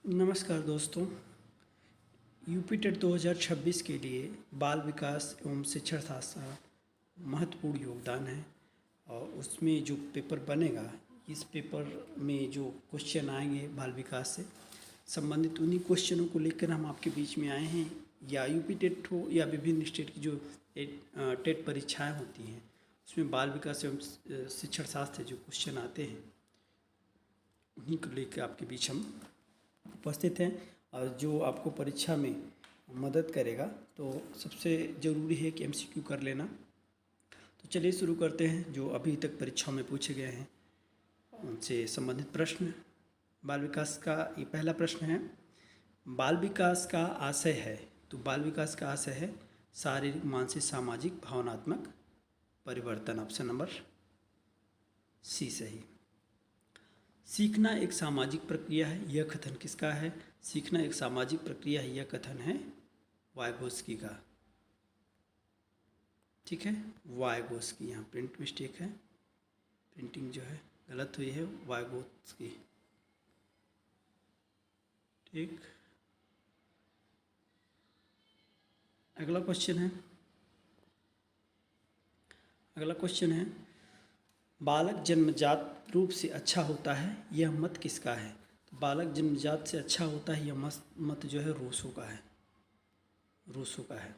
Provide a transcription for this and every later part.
नमस्कार दोस्तों। UP TET 2026 के लिए बाल विकास एवं शिक्षण शास्त्र महत्वपूर्ण योगदान है और उसमें जो पेपर बनेगा, इस पेपर में जो क्वेश्चन आएंगे बाल विकास से संबंधित, उन्हीं क्वेश्चनों को लेकर हम आपके बीच में आए हैं। या यूपी टेट हो या विभिन्न स्टेट की जो टेट परीक्षाएं होती हैं, उसमें बाल विकास एवं शिक्षण शास्त्र जो क्वेश्चन आते हैं, उन्हीं को लेकर आपके बीच हम उपस्थित हैं और जो आपको परीक्षा में मदद करेगा। तो सबसे ज़रूरी है कि एमसीक्यू कर लेना। तो चलिए शुरू करते हैं। जो अभी तक परीक्षाओं में पूछे गए हैं उनसे संबंधित प्रश्न। बाल विकास का ये पहला प्रश्न है, बाल विकास का आशय है। तो बाल विकास का आशय है शारीरिक, मानसिक, सामाजिक, भावनात्मक परिवर्तन। ऑप्शन नंबर सी सही। सीखना एक सामाजिक प्रक्रिया है, यह कथन किसका है? सीखना एक सामाजिक प्रक्रिया है, यह कथन है वाइगोस्की का। ठीक है, वाइगोस्की। यहाँ प्रिंट मिस्टेक है, प्रिंटिंग जो है गलत हुई है, वाइगोस्की। ठीक, अगला क्वेश्चन है बालक जन्मजात रूप से अच्छा होता है, यह मत किसका है? तो बालक जन्मजात से अच्छा होता है, यह मत जो है रूसो का है। रूसो का है।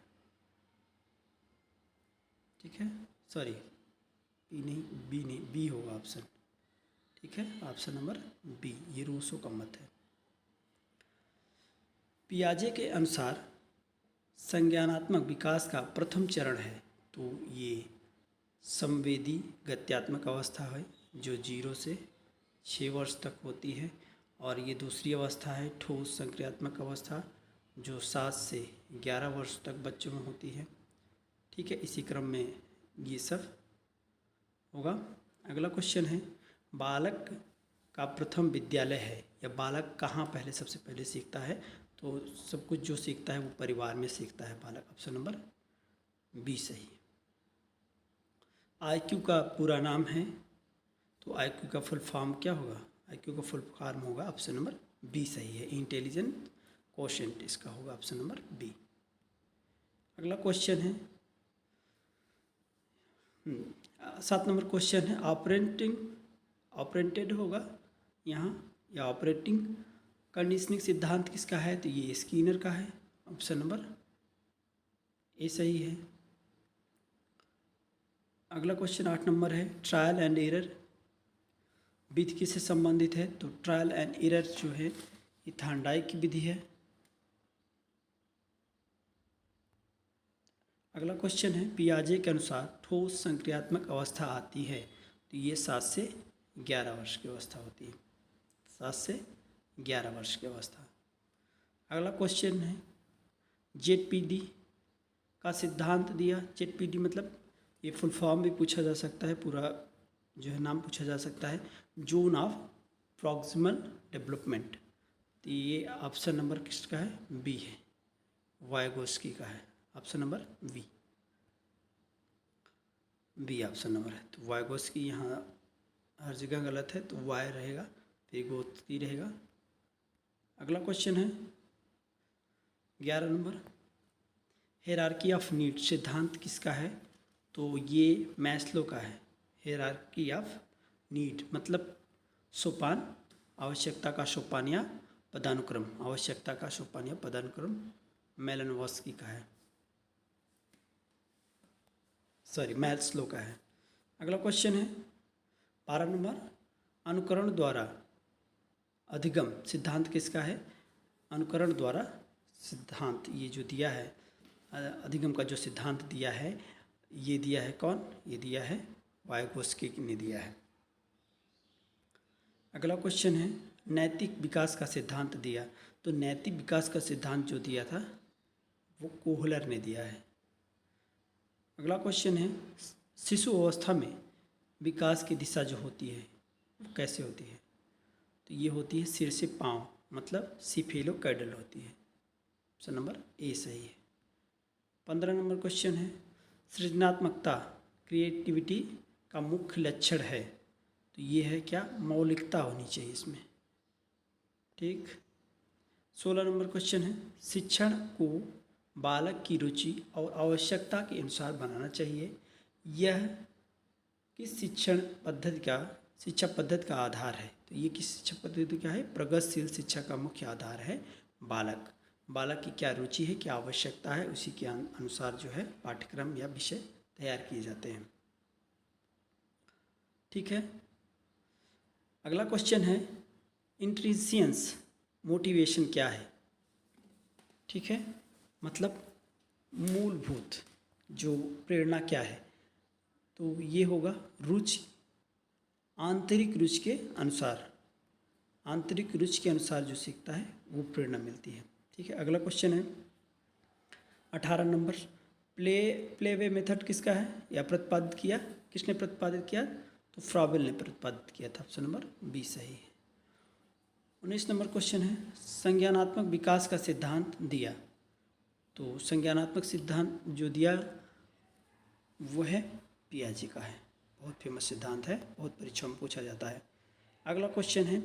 ठीक है, सॉरी बी नहीं, बी होगा ऑप्शन। ठीक है, ऑप्शन नंबर बी, ये रूसो का मत है। पियाजे के अनुसार संज्ञानात्मक विकास का प्रथम चरण है, तो ये संवेदी गत्यात्मक अवस्था है जो 0 से 6 वर्ष तक होती है, और ये दूसरी अवस्था है ठोस संक्रियात्मक अवस्था जो 7 से 11 वर्ष तक बच्चों में होती है। ठीक है, इसी क्रम में ये सब होगा। अगला क्वेश्चन है बालक का प्रथम विद्यालय है, या बालक कहाँ पहले सबसे पहले सीखता है? तो सब कुछ जो सीखता है वो परिवार में सीखता है बालक। ऑप्शन नंबर बी सही। आईक्यू का पूरा नाम है, तो आईक्यू का फुल फॉर्म क्या होगा? आईक्यू का फुल फॉर्म होगा, ऑप्शन नंबर बी सही है, इंटेलिजेंट कोशेंट, इसका होगा ऑप्शन नंबर बी। अगला क्वेश्चन है 7 नंबर क्वेश्चन है ऑपरेंटेड होगा यहाँ, या ऑपरेटिंग कंडीशनिंग सिद्धांत किसका है? तो ये स्किनर का है, ऑप्शन नंबर ए सही है। अगला क्वेश्चन 8 नंबर है ट्रायल एंड एरर विधि किससे संबंधित है? तो ट्रायल एंड एरर जो है ये थांडाई की विधि है। अगला क्वेश्चन है पियाजे के अनुसार ठोस संक्रियात्मक अवस्था आती है, तो ये 7 से 11 वर्ष की अवस्था होती है। 7 से 11 वर्ष की अवस्था। अगला क्वेश्चन है जेडपीडी का सिद्धांत दिया। जेडपीडी मतलब ये फुल फॉर्म भी पूछा जा सकता है, पूरा जो है नाम पूछा जा सकता है, जोन ऑफ प्रॉक्सिमल डेवलपमेंट। तो ये ऑप्शन नंबर किसका है? बी है, वाइगोस्की का है, option number B option number है। तो वाइगोस्की यहाँ हर जगह गलत है, तो वाई रहेगा, वाइगोस्की रहेगा। अगला क्वेश्चन है 11 नंबर हायरार्की ऑफ नीड सिद्धांत किसका है? तो ये मैस्लो का है। हायरार्की ऑफ नीड मतलब सोपान, आवश्यकता का सोपान या पदानुक्रम, आवश्यकता का सोपान या पदानुक्रम मैलिनोव्स्की का है, सॉरी मैस्लो का है। अगला क्वेश्चन है 12 नंबर अनुकरण द्वारा अधिगम सिद्धांत किसका है? अनुकरण द्वारा सिद्धांत ये जो दिया है, अधिगम का जो सिद्धांत दिया है, ये दिया है कौन? ये दिया है वाइगोस्की ने दिया है। अगला क्वेश्चन है नैतिक विकास का सिद्धांत दिया। तो नैतिक विकास का सिद्धांत जो दिया था वो कोहलर ने दिया है। अगला क्वेश्चन है शिशु अवस्था में विकास की दिशा जो होती है वो कैसे होती है? तो ये होती है सिर से पाँव, मतलब सिफेलोकैडल होती है, ऑप्शन नंबर ए सही है। 15 नंबर क्वेश्चन है सृजनात्मकता क्रिएटिविटी का मुख्य लक्षण है। तो ये है क्या? मौलिकता होनी चाहिए इसमें। ठीक, 16 नंबर क्वेश्चन है, शिक्षण को बालक की रुचि और आवश्यकता के अनुसार बनाना चाहिए। यह किस शिक्षा पद्धति का आधार है? तो ये किस शिक्षा पद्धति क्या है? प्रगतिशील शिक्षा का मुख्य आधार है बालक की क्या रुचि है, क्या आवश्यकता है, उसी के अनुसार जो है पाठ्यक्रम या विषय तैयार किए जाते हैं। ठीक है, अगला क्वेश्चन है, इंट्रिंसिक मोटिवेशन क्या है? ठीक है, मतलब मूलभूत जो प्रेरणा क्या है? तो ये होगा रुचि, आंतरिक रुचि के अनुसार जो सीखता है वो प्रेरणा मिलती है। ठीक है, अगला क्वेश्चन है 18 नंबर, प्ले वे मेथड किसका है या प्रतिपादित किया? किसने प्रतिपादित किया? तो फ्रॉबेल ने प्रतिपादित किया था। ऑप्शन नंबर बी सही है। 19 नंबर क्वेश्चन है, संज्ञानात्मक विकास का सिद्धांत दिया। तो संज्ञानात्मक सिद्धांत जो दिया वो है पियाजे का है, बहुत फेमस सिद्धांत है, बहुत परीक्षा में पूछा जाता है। अगला क्वेश्चन है,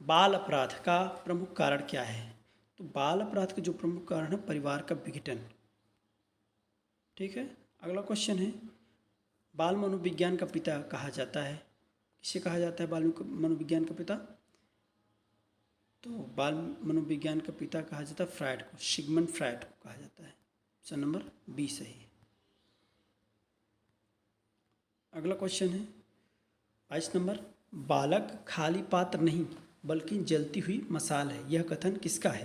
बाल अपराध का प्रमुख कारण क्या है? तो बाल अपराध का जो प्रमुख कारण है परिवार का विघटन। ठीक है, अगला क्वेश्चन है, बाल मनोविज्ञान का पिता कहा जाता है, किसे कहा जाता है बाल मनोविज्ञान का पिता? तो बाल मनोविज्ञान का पिता कहा जाता है फ्रायड को, सिगमंड फ्रायड को कहा जाता है। ऑप्शन नंबर बी सही है। अगला क्वेश्चन है 22 नंबर, बालक खाली पात्र नहीं बल्कि जलती हुई मशाल है, यह कथन किसका है?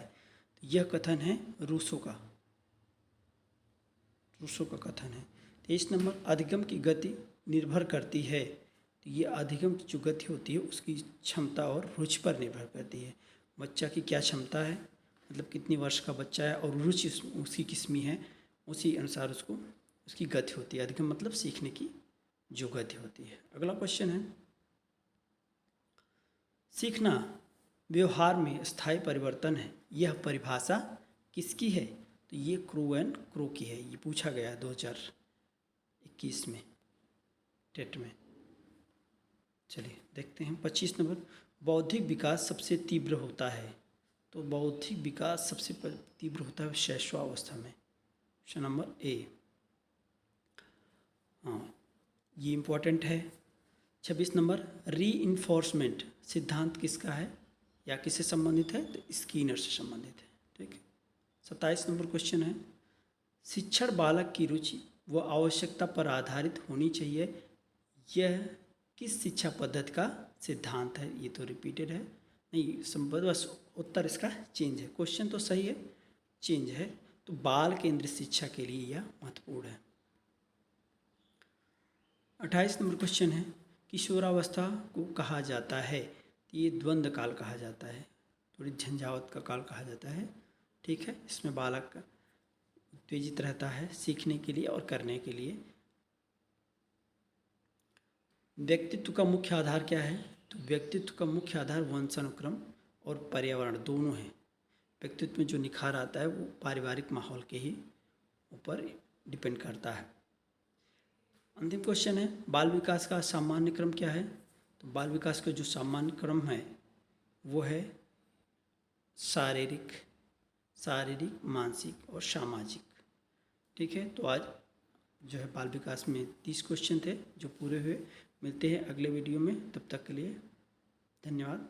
तो यह कथन है रूसो का कथन है। 23 नंबर, अधिगम की गति निर्भर करती है। तो ये अधिगम की जो गति होती है उसकी क्षमता और रुचि पर निर्भर करती है। बच्चा की क्या क्षमता है, मतलब कितनी वर्ष का बच्चा है और रुचि उसकी किसमें है, उसी अनुसार उसकी गति होती है। अधिगम मतलब सीखने की जो गति होती है। अगला क्वेश्चन है, सीखना व्यवहार में स्थायी परिवर्तन है, यह परिभाषा किसकी है? तो ये क्रो की है, ये पूछा गया 2021 में टेट में। चलिए देखते हैं 25 नंबर, बौद्धिक विकास सबसे तीव्र होता है। तो बौद्धिक विकास सबसे तीव्र होता है शैशवावस्था में। Option number A. हाँ, ये इम्पोर्टेंट है। 26 नंबर, रीइंफोर्समेंट सिद्धांत किसका है या किससे संबंधित है? तो स्किनर से संबंधित है। ठीक है, 27 नंबर क्वेश्चन है, शिक्षण बालक की रुचि व आवश्यकता पर आधारित होनी चाहिए, यह किस शिक्षा पद्धति का सिद्धांत है? ये तो रिपीटेड है, नहीं संबंध, बस उत्तर इसका चेंज है। क्वेश्चन तो सही है, चेंज है, तो बाल केंद्रित शिक्षा के लिए यह महत्वपूर्ण है। 28 नंबर क्वेश्चन है, किशोरावस्था को कहा जाता है, ये द्वंद्व काल कहा जाता है, थोड़ी झंझावत का काल कहा जाता है। ठीक है, इसमें बालक उत्तेजित रहता है सीखने के लिए और करने के लिए। व्यक्तित्व का मुख्य आधार क्या है? तो व्यक्तित्व का मुख्य आधार वंशानुक्रम और पर्यावरण दोनों है। व्यक्तित्व में जो निखार आता है वो पारिवारिक माहौल के ही ऊपर डिपेंड करता है। अंतिम क्वेश्चन है, बाल विकास का सामान्य क्रम क्या है? तो बाल विकास का जो सामान्य क्रम है वो है शारीरिक, मानसिक और सामाजिक। ठीक है, तो आज जो है बाल विकास में 30 क्वेश्चन थे जो पूरे हुए। मिलते हैं अगले वीडियो में, तब तक के लिए धन्यवाद।